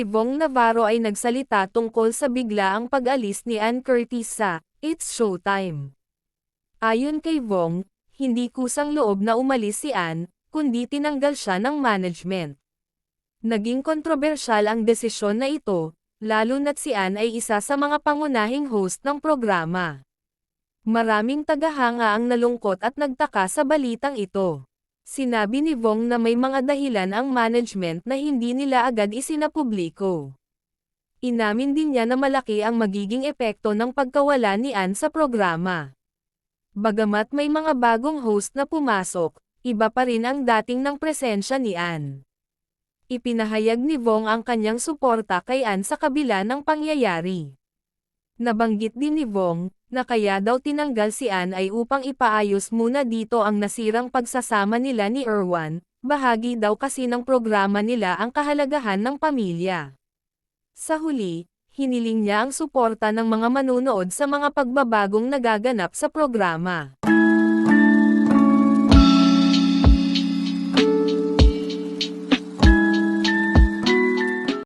Si Vong Navarro ay nagsalita tungkol sa biglaang pag-alis ni Ann Curtis sa It's Showtime. Ayon kay Vong, hindi kusang loob na umalis si Ann, kundi tinanggal siya ng management. Naging kontrobersyal ang desisyon na ito, lalo na't si Ann ay isa sa mga pangunahing host ng programa. Maraming tagahanga ang nalungkot at nagtaka sa balitang ito. Sinabi ni Vong na may mga dahilan ang management na hindi nila agad isinapubliko. Inamin din niya na malaki ang magiging epekto ng pagkawala ni Ann sa programa. Bagamat may mga bagong host na pumasok, iba pa rin ang dating ng presensya ni Ann. Ipinahayag ni Vong ang kanyang suporta kay Ann sa kabila ng pangyayari. Nabanggit din ni Vong, na kaya daw tinanggal si Ann ay upang ipaayos muna dito ang nasirang pagsasama nila ni Erwan, bahagi daw kasi ng programa nila ang kahalagahan ng pamilya. Sa huli, hiniling niya ang suporta ng mga manunood sa mga pagbabagong nagaganap sa programa.